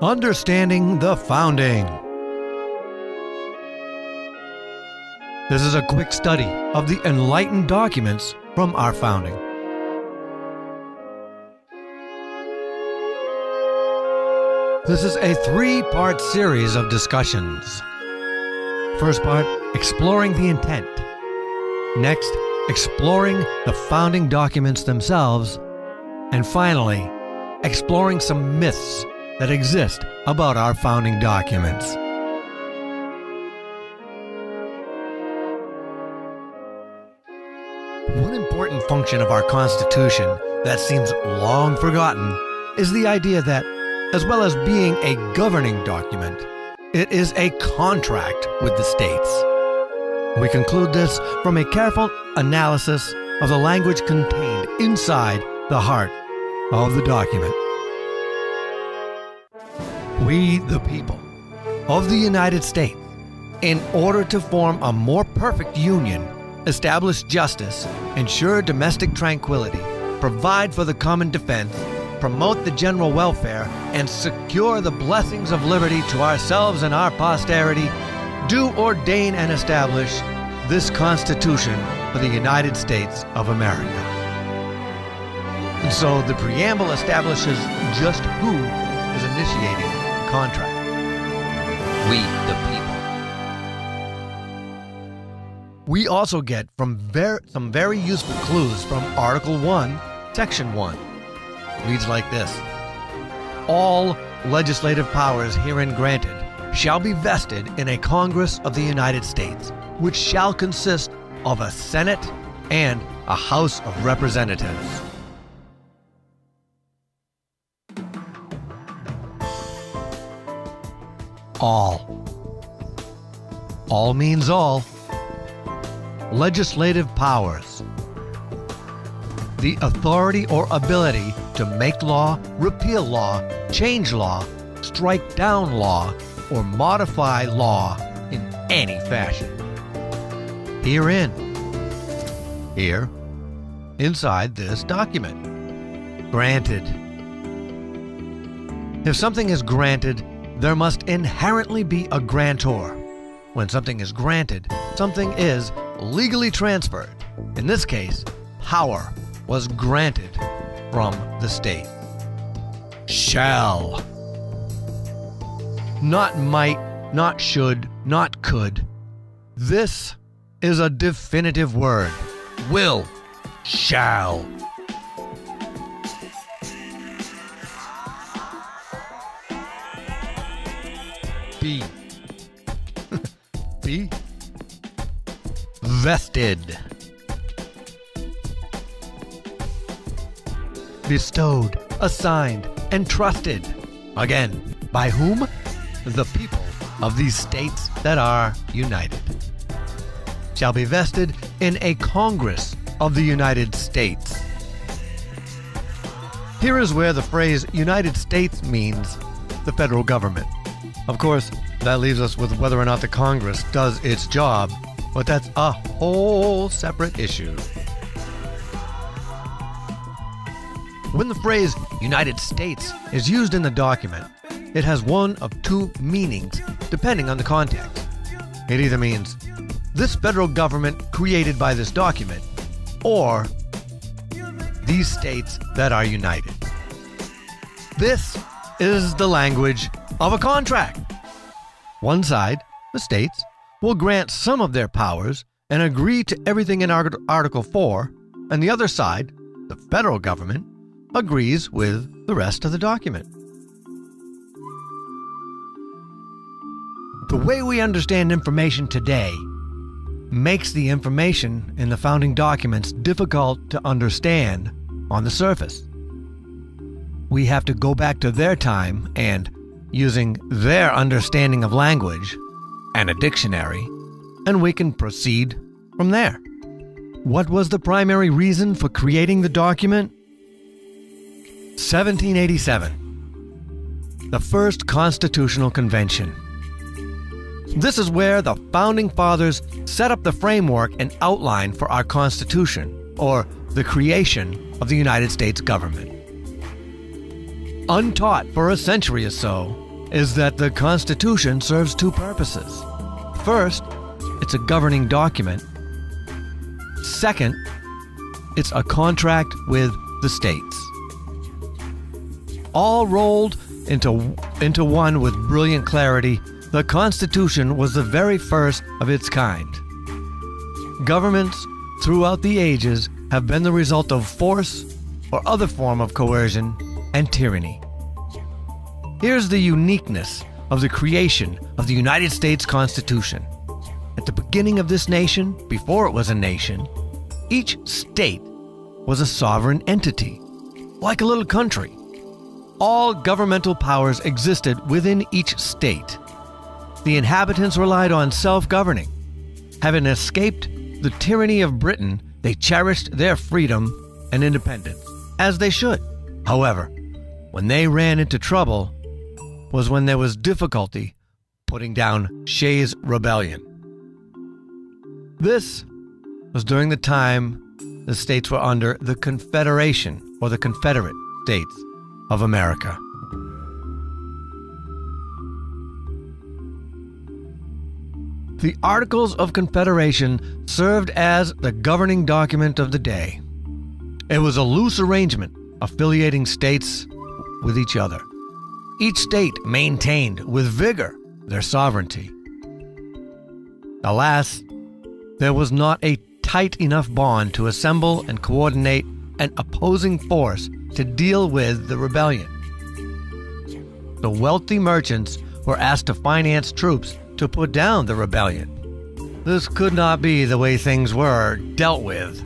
Understanding the Founding. This is a quick study of the enlightened documents from our founding. This is a three-part series of discussions. First part, exploring the intent. Next, exploring the founding documents themselves. And finally, exploring some myths that exist about our founding documents. One important function of our Constitution that seems long forgotten is the idea that, as well as being a governing document, it is a contract with the states. We conclude this from a careful analysis of the language contained inside the heart of the document. We, the people of the United States, in order to form a more perfect union, establish justice, ensure domestic tranquility, provide for the common defense, promote the general welfare, and secure the blessings of liberty to ourselves and our posterity, do ordain and establish this Constitution for the United States of America. And so the preamble establishes just who is initiating the contract. We, the people. We also get from some very useful clues from Article 1, Section 1. It reads like this: all legislative powers herein granted shall be vested in a Congress of the United States, which shall consist of a Senate and a House of Representatives. All. All means all. Legislative powers. The authority or ability to make law, repeal law, change law, strike down law, or modify law in any fashion. Herein. Here. Inside this document. Granted. If something is granted, there must inherently be a grantor. When something is granted, something is legally transferred. In this case, power was granted from the state. Shall. Not might, not should, not could. This is a definitive word. Will. Shall. Be. Be. Vested. Bestowed, assigned, entrusted. Again, by whom? The people of these states that are united. Shall be vested in a Congress of the United States. Here is where the phrase United States means the federal government. Of course, that leaves us with whether or not the Congress does its job, but that's a whole separate issue. When the phrase United States is used in the document, it has one of two meanings depending on the context. It either means this federal government created by this document, or these states that are united. This is the language of a contract. One side, the states, will grant some of their powers and agree to everything in Article 4, and the other side, the federal government, agrees with the rest of the document. The way we understand information today makes the information in the founding documents difficult to understand on the surface. We have to go back to their time and, using their understanding of language and a dictionary, and we can proceed from there. What was the primary reason for creating the document? 1787, the first Constitutional Convention. This is where the Founding Fathers set up the framework and outline for our Constitution, or the creation of the United States government. Untaught for a century or so, is that the Constitution serves two purposes. First, it's a governing document. Second, it's a contract with the states. All rolled into one with brilliant clarity, the Constitution was the very first of its kind. Governments throughout the ages have been the result of force or other form of coercion and tyranny. Here's the uniqueness of the creation of the United States Constitution. At the beginning of this nation, before it was a nation, each state was a sovereign entity, like a little country. All governmental powers existed within each state. The inhabitants relied on self-governing. Having escaped the tyranny of Britain, they cherished their freedom and independence, as they should. However, when they ran into trouble was when there was difficulty putting down Shays' Rebellion. This was during the time the states were under the Confederation, or the Confederate States of America. The Articles of Confederation served as the governing document of the day. It was a loose arrangement affiliating states with each other. Each state maintained with vigor their sovereignty. Alas, there was not a tight enough bond to assemble and coordinate an opposing force to deal with the rebellion. The wealthy merchants were asked to finance troops to put down the rebellion. This could not be the way things were dealt with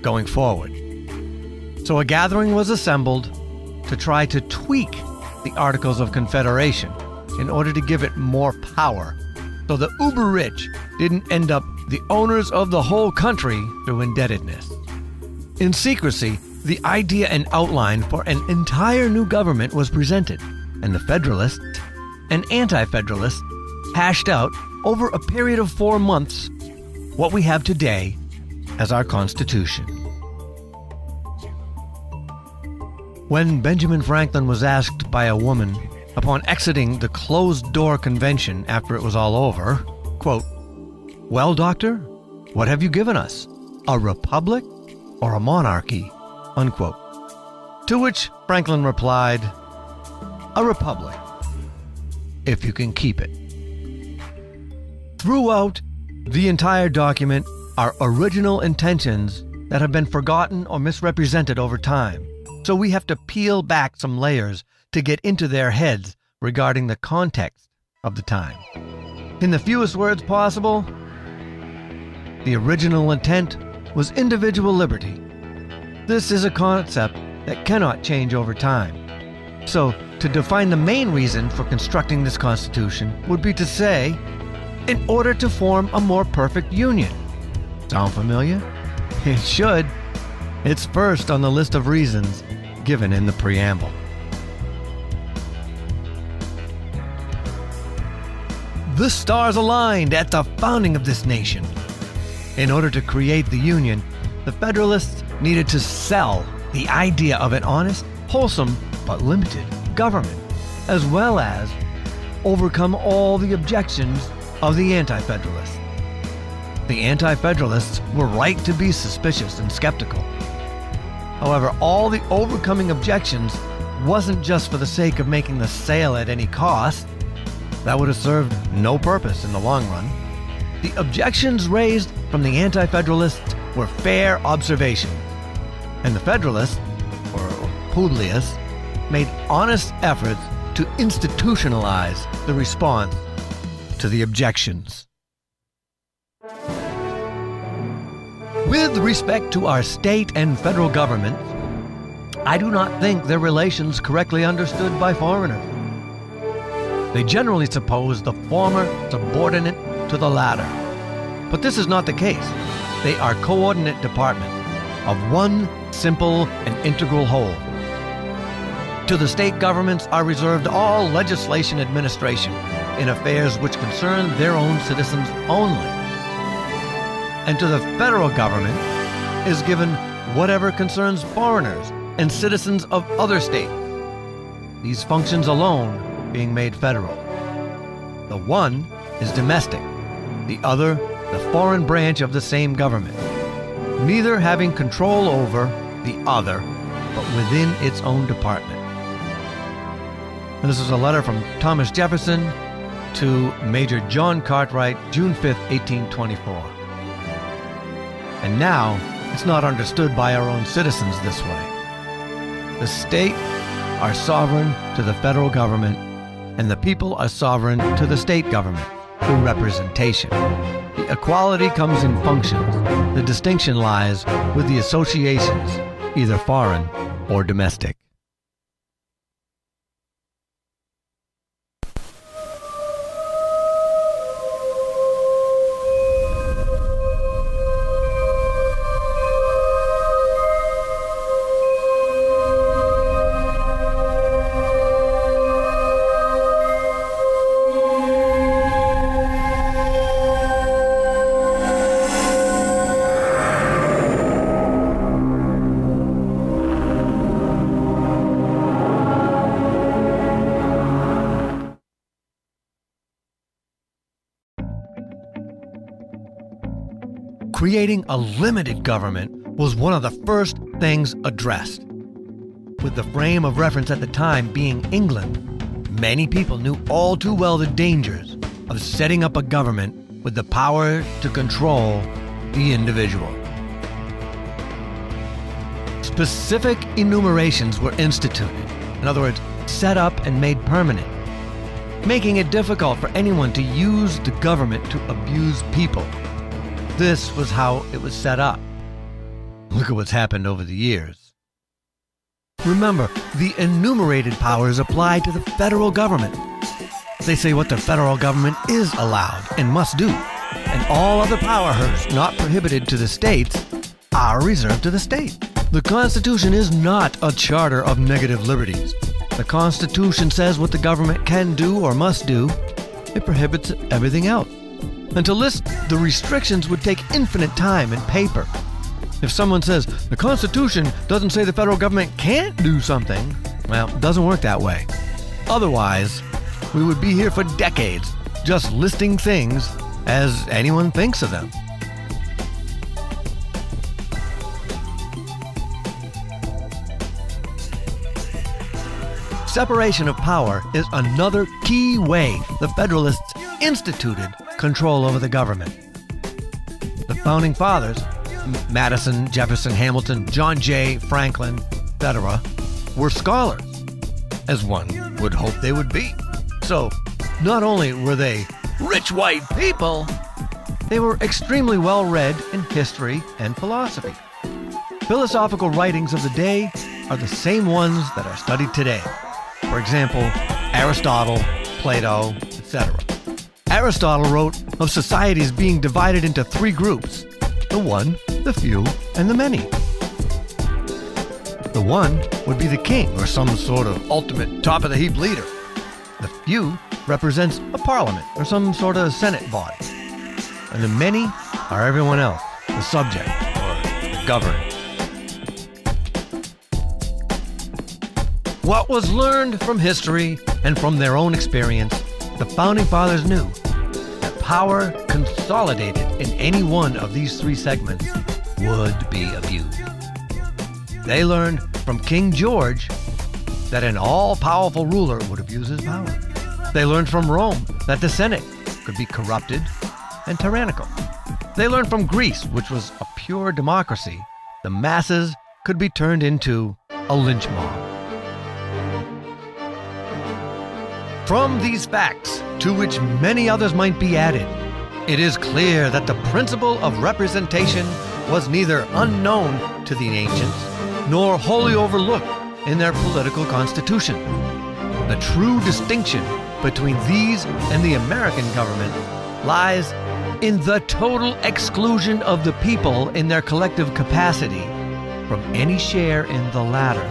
going forward. So a gathering was assembled to try to tweak the Articles of Confederation in order to give it more power, so the uber-rich didn't end up the owners of the whole country through indebtedness. In secrecy, the idea and outline for an entire new government was presented, and the Federalists and Anti-Federalists hashed out over a period of 4 months what we have today as our Constitution. When Benjamin Franklin was asked by a woman upon exiting the closed-door convention after it was all over, quote, "Well, doctor, what have you given us? A republic or a monarchy?" Unquote. To which Franklin replied, "A republic, if you can keep it." Throughout the entire document are original intentions that have been forgotten or misrepresented over time, so we have to peel back some layers to get into their heads regarding the context of the time. In the fewest words possible, the original intent was individual liberty. This is a concept that cannot change over time. So, to define the main reason for constructing this Constitution would be to say, in order to form a more perfect union. Sound familiar? It should. It's first on the list of reasons given in the preamble. The stars aligned at the founding of this nation. In order to create the Union, the Federalists needed to sell the idea of an honest, wholesome, but limited government, as well as overcome all the objections of the Anti-Federalists. The Anti-Federalists were right to be suspicious and skeptical. However, all the overcoming objections wasn't just for the sake of making the sale at any cost. That would have served no purpose in the long run. The objections raised from the Anti-Federalists were fair observations, and the Federalists, or Publius, made honest efforts to institutionalize the response to the objections. With respect to our state and federal governments, I do not think their relations correctly understood by foreigners. They generally suppose the former subordinate to the latter, but this is not the case. They are coordinate departments of one simple and integral whole. To the state governments are reserved all legislation administration in affairs which concern their own citizens only. And to the federal government is given whatever concerns foreigners and citizens of other states. These functions alone being made federal. The one is domestic, the other the foreign branch of the same government, neither having control over the other, but within its own department. And this is a letter from Thomas Jefferson to Major John Cartwright, June 5, 1824. And now, it's not understood by our own citizens this way. The state are sovereign to the federal government, and the people are sovereign to the state government through representation. The equality comes in functions. The distinction lies with the associations, either foreign or domestic. Creating a limited government was one of the first things addressed. With the frame of reference at the time being England, many people knew all too well the dangers of setting up a government with the power to control the individual. Specific enumerations were instituted, in other words, set up and made permanent, making it difficult for anyone to use the government to abuse people. This was how it was set up. Look at what's happened over the years. Remember, the enumerated powers apply to the federal government. They say what the federal government is allowed and must do, and all other powers not prohibited to the states are reserved to the state. The Constitution is not a charter of negative liberties. The Constitution says what the government can do or must do. It prohibits everything else. And to list the restrictions would take infinite time and paper. If someone says, the Constitution doesn't say the federal government can't do something, well, it doesn't work that way. Otherwise, we would be here for decades, just listing things as anyone thinks of them. Separation of power is another key way the Federalists instituted control over the government. The Founding Fathers, Madison, Jefferson, Hamilton, John Jay, Franklin, etc., were scholars, as one would hope they would be. So, not only were they rich white people, they were extremely well read in history and philosophy. Philosophical writings of the day are the same ones that are studied today. For example, Aristotle, Plato, etc. Aristotle wrote of societies being divided into three groups: the one, the few, and the many. The one would be the king or some sort of ultimate top-of-the-heap leader. The few represents a parliament or some sort of senate body. And the many are everyone else, the subject or the governed. What was learned from history and from their own experience, the Founding Fathers knew that power consolidated in any one of these three segments would be abused. They learned from King George that an all-powerful ruler would abuse his power. They learned from Rome that the Senate could be corrupted and tyrannical. They learned from Greece, which was a pure democracy, the masses could be turned into a lynch mob. From these facts, to which many others might be added, it is clear that the principle of representation was neither unknown to the ancients nor wholly overlooked in their political constitution. The true distinction between these and the American government lies in the total exclusion of the people in their collective capacity from any share in the latter,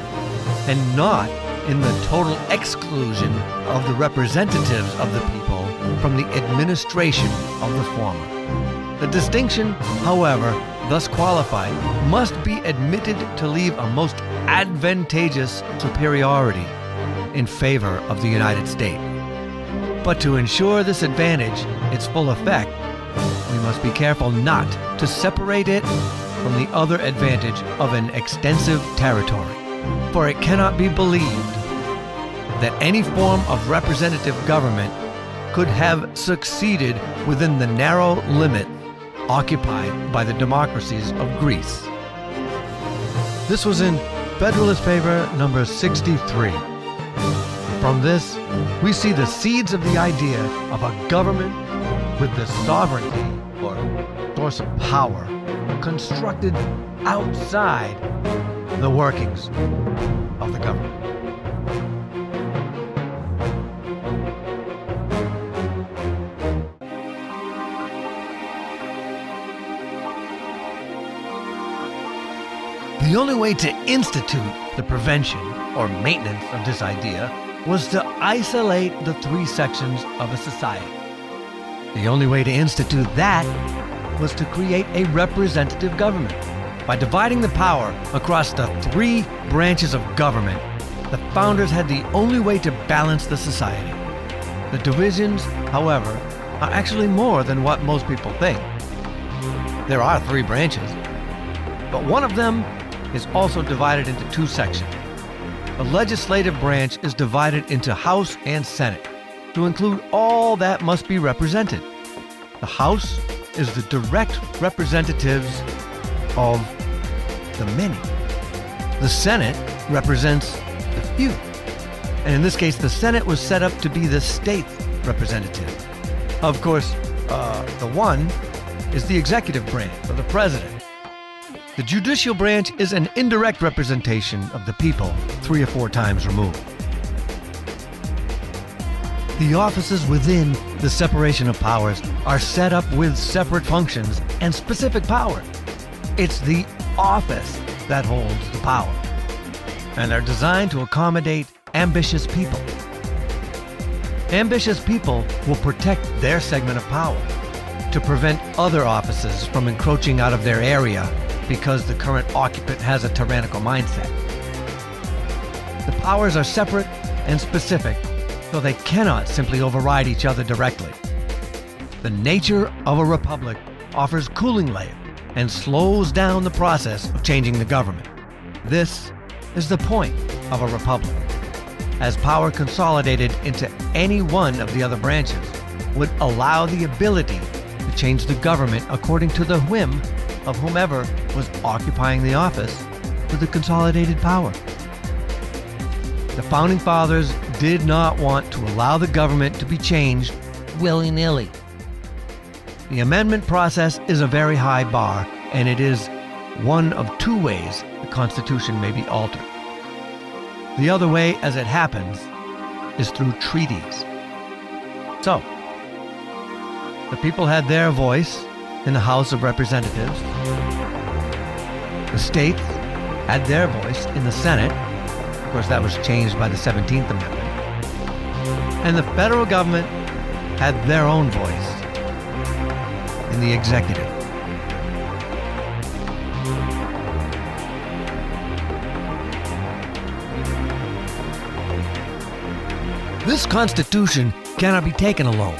and not in the total exclusion of the representatives of the people from the administration of the former. The distinction, however, thus qualified, must be admitted to leave a most advantageous superiority in favor of the United States. But to ensure this advantage its full effect, we must be careful not to separate it from the other advantage of an extensive territory. For it cannot be believed that any form of representative government could have succeeded within the narrow limit occupied by the democracies of Greece. This was in Federalist Paper number 63. From this, we see the seeds of the idea of a government with the sovereignty or source of power constructed outside the workings of the government. The only way to institute the prevention or maintenance of this idea was to isolate the three sections of a society. The only way to institute that was to create a representative government. By dividing the power across the three branches of government, the founders had the only way to balance the society. The divisions, however, are actually more than what most people think. There are three branches, but one of them is also divided into two sections. The legislative branch is divided into House and Senate to include all that must be represented. The House is the direct representatives of the many. The Senate represents the few. And in this case, the Senate was set up to be the state's representative. Of course, the one is the executive branch, or the president. The judicial branch is an indirect representation of the people 3 or 4 times removed. The offices within the separation of powers are set up with separate functions and specific power. It's the office that holds the power, and they're designed to accommodate ambitious people. Ambitious people will protect their segment of power to prevent other offices from encroaching out of their area because the current occupant has a tyrannical mindset. The powers are separate and specific, so they cannot simply override each other directly. The nature of a republic offers cooling layer and slows down the process of changing the government. This is the point of a republic, as power consolidated into any one of the other branches would allow the ability to change the government according to the whim of whomever was occupying the office with the consolidated power. The Founding Fathers did not want to allow the government to be changed willy-nilly. The amendment process is a very high bar, and it is one of 2 ways the Constitution may be altered. The other way, as it happens, is through treaties. So, the people had their voice in the House of Representatives. The states had their voice in the Senate. Of course, that was changed by the 17th Amendment. And the federal government had their own voice in the executive. This Constitution cannot be taken alone.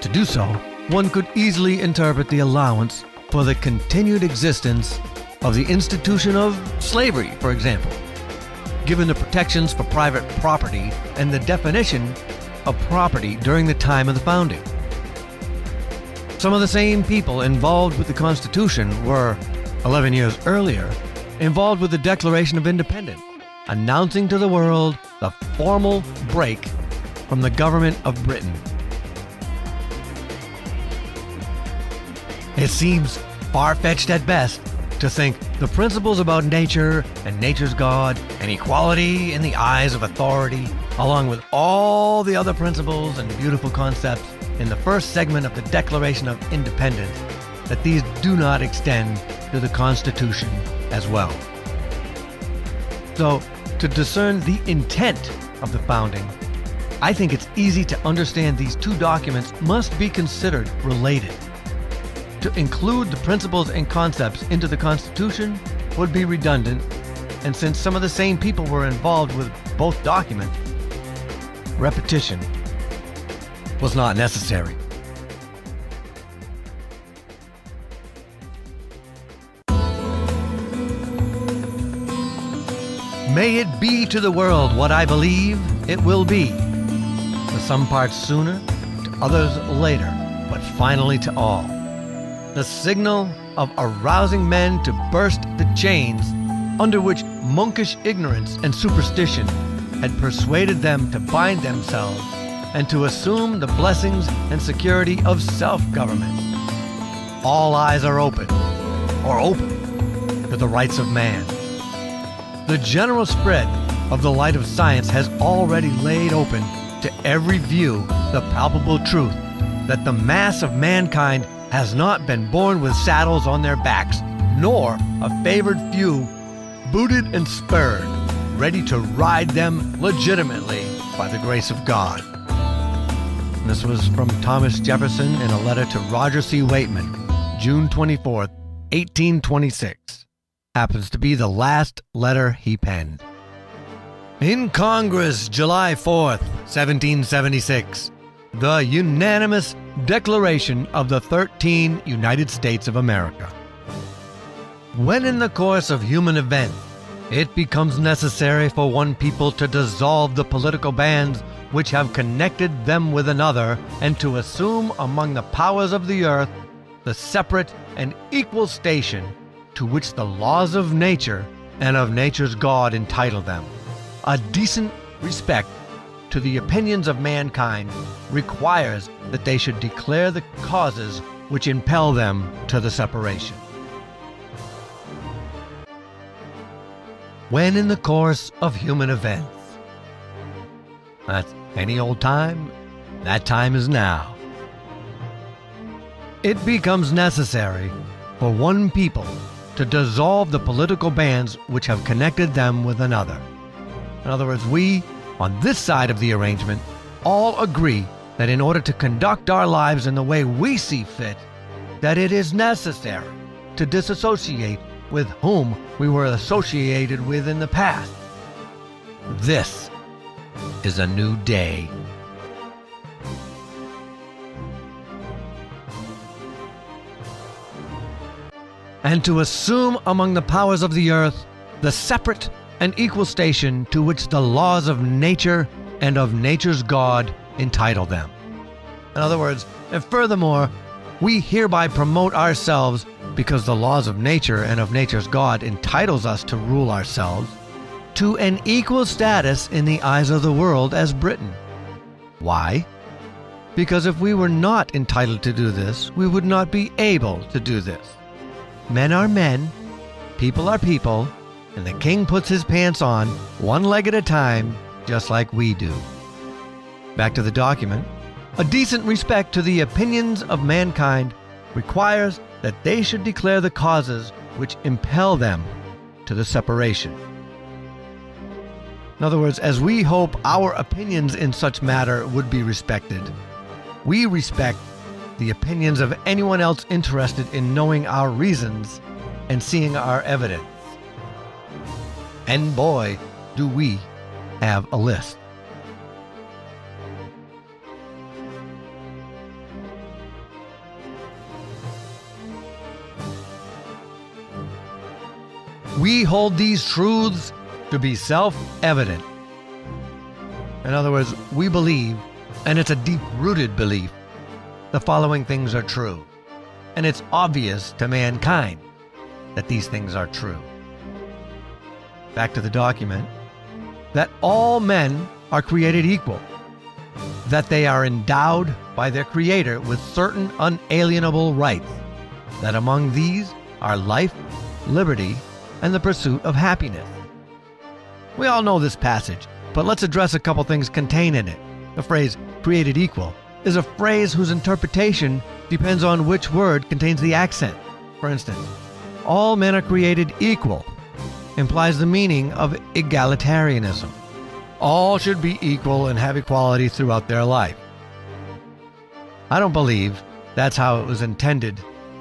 To do so, one could easily interpret the allowance for the continued existence of the institution of slavery, for example, given the protections for private property and the definition of property during the time of the founding. Some of the same people involved with the Constitution were, 11 years earlier, involved with the Declaration of Independence, announcing to the world the formal break from the government of Britain. It seems far-fetched at best to think the principles about nature and nature's God and equality in the eyes of authority, along with all the other principles and beautiful concepts in the first segment of the Declaration of Independence, that these do not extend to the Constitution as well. So, to discern the intent of the founding, I think it's easy to understand these 2 documents must be considered related. To include the principles and concepts into the Constitution would be redundant, and since some of the same people were involved with both documents, repetition was not necessary. May it be to the world what I believe it will be, to some parts sooner, to others later, but finally to all. The signal of arousing men to burst the chains under which monkish ignorance and superstition had persuaded them to bind themselves and to assume the blessings and security of self-government. All eyes are open, to the rights of man. The general spread of the light of science has already laid open to every view the palpable truth that the mass of mankind has not been born with saddles on their backs, nor a favored few, booted and spurred, ready to ride them legitimately by the grace of God. This was from Thomas Jefferson in a letter to Roger C. Waitman, June 24th, 1826. Happens to be the last letter he penned. In Congress, July 4th, 1776, the unanimous Declaration of the 13 United States of America. When in the course of human events, it becomes necessary for one people to dissolve the political bands which have connected them with another, and to assume among the powers of the earth the separate and equal station to which the laws of nature and of nature's God entitle them, a decent respect to the opinions of mankind requires that they should declare the causes which impel them to the separation. When in the course of human events. That's any old time, that time is now. It becomes necessary for one people to dissolve the political bands which have connected them with another. In other words, we, on this side of the arrangement, all agree that in order to conduct our lives in the way we see fit, that it is necessary to disassociate with whom we were associated with in the past. This is a new day. And to assume among the powers of the earth the separate and equal station to which the laws of nature and of nature's God entitle them. In other words, and furthermore, we hereby promote ourselves because the laws of nature and of nature's God entitles us to rule ourselves to an equal status in the eyes of the world as Britain. Why? Because if we were not entitled to do this, we would not be able to do this. Men are men, people are people, and the king puts his pants on one leg at a time, just like we do. Back to the document. A decent respect to the opinions of mankind requires that they should declare the causes which impel them to the separation. In other words, as we hope our opinions in such matter would be respected, we respect the opinions of anyone else interested in knowing our reasons and seeing our evidence. And boy, do we have a list. We hold these truths to be self-evident. In other words, we believe, and it's a deep-rooted belief, the following things are true. And it's obvious to mankind that these things are true. Back to the document. That all men are created equal. That they are endowed by their Creator with certain unalienable rights. That among these are life, liberty, and the pursuit of happiness. We all know this passage, but let's address a couple things contained in it. The phrase, created equal, is a phrase whose interpretation depends on which word contains the accent. For instance, all men are created equal implies the meaning of egalitarianism. All should be equal and have equality throughout their life. I don't believe that's how it was intended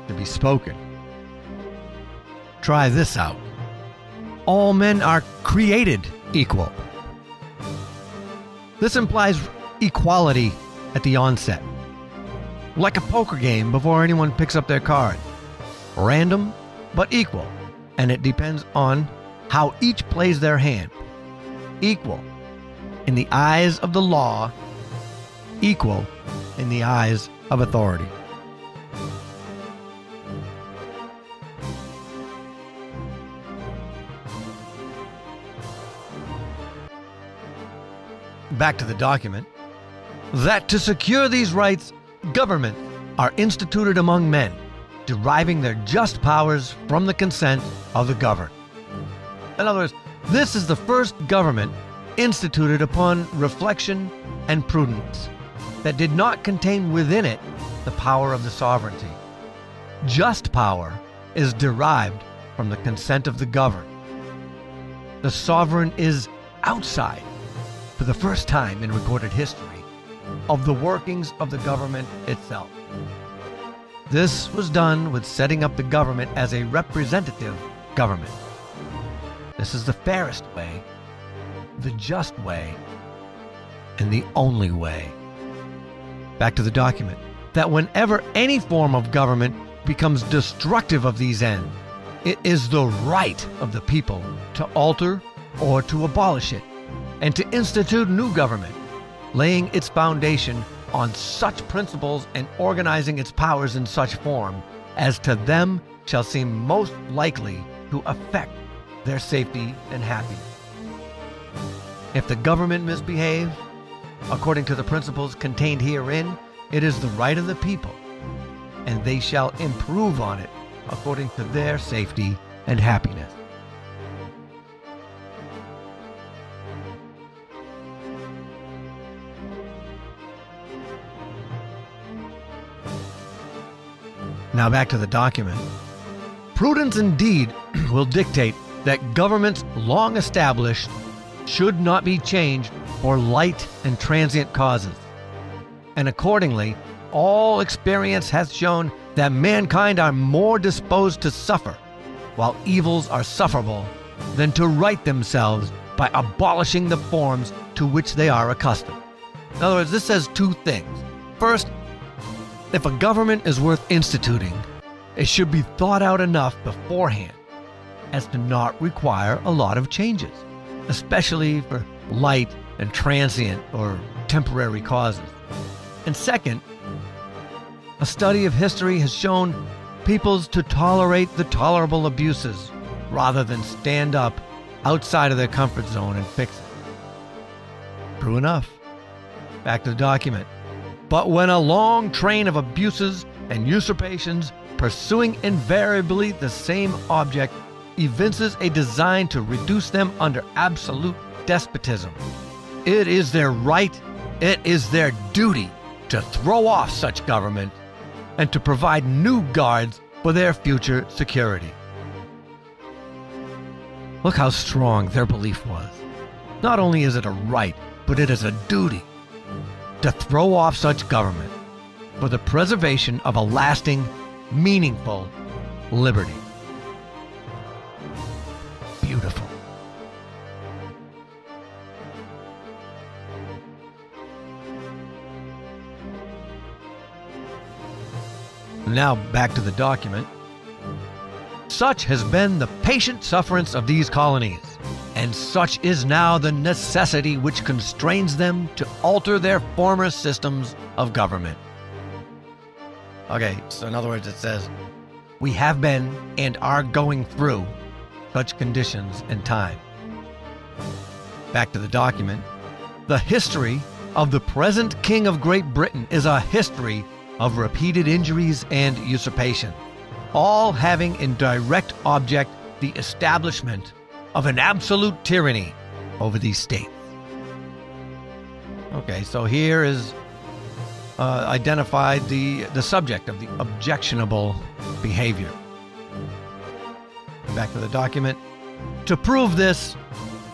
to be spoken. Try this out. All men are created equal. This implies equality at the onset. Like a poker game before anyone picks up their card. Random, but equal, and it depends on how each plays their hand. Equal in the eyes of the law, equal in the eyes of authority. Back to the document. That to secure these rights, governments are instituted among men, deriving their just powers from the consent of the governed. In other words, this is the first government instituted upon reflection and prudence that did not contain within it the power of the sovereignty. Just power is derived from the consent of the governed. The sovereign is outside, for the first time in recorded history, of the workings of the government itself. This was done with setting up the government as a representative government. This is the fairest way, the just way, and the only way. Back to the document. That whenever any form of government becomes destructive of these ends, it is the right of the people to alter or to abolish it, and to institute new government, laying its foundation on such principles and organizing its powers in such form as to them shall seem most likely to affect their safety and happiness. If the government misbehaves, according to the principles contained herein, it is the right of the people, and they shall improve on it according to their safety and happiness. Now back to the document. Prudence indeed will dictate that governments long established should not be changed for light and transient causes. And accordingly, all experience has shown that mankind are more disposed to suffer, while evils are sufferable, than to right themselves by abolishing the forms to which they are accustomed. In other words, this says two things. First, if a government is worth instituting, it should be thought out enough beforehand as to not require a lot of changes, especially for light and transient or temporary causes. And second, a study of history has shown peoples to tolerate the tolerable abuses rather than stand up outside of their comfort zone and fix it. True enough. Back to the document. But when a long train of abuses and usurpations, pursuing invariably the same object, evinces a design to reduce them under absolute despotism, it is their right, it is their duty to throw off such government and to provide new guards for their future security. Look how strong their belief was. Not only is it a right, but it is a duty to throw off such government for the preservation of a lasting, meaningful liberty. Beautiful. Now back to the document. Such has been the patient sufferance of these colonies, and such is now the necessity which constrains them to alter their former systems of government. Okay, so in other words it says, we have been and are going through such conditions and time. Back to the document. The history of the present King of Great Britain is a history of repeated injuries and usurpation, all having in direct object the establishment of an absolute tyranny over these states. Okay, so here is identified the subject of the objectionable behavior. Back to the document. To prove this,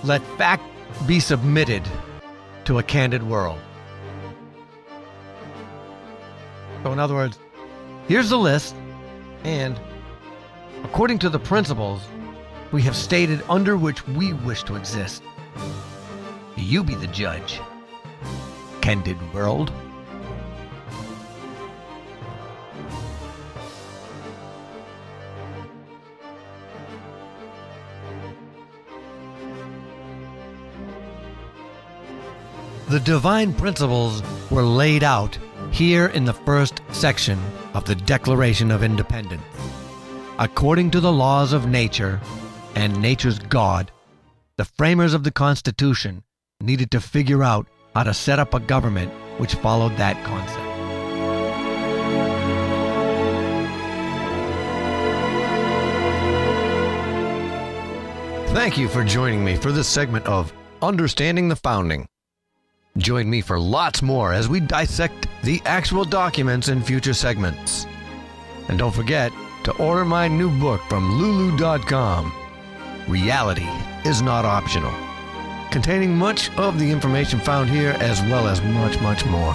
let fact be submitted to a candid world. So in other words, here's the list, and according to the principles we have stated under which we wish to exist, you be the judge, candid world. The divine principles were laid out here in the first section of the Declaration of Independence. According to the laws of nature and nature's God, the framers of the Constitution needed to figure out how to set up a government which followed that concept. Thank you for joining me for this segment of Understanding the Founding. Join me for lots more as we dissect the actual documents in future segments. And don't forget to order my new book from Lulu.com, Reality is Not Optional, containing much of the information found here as well as much, much more.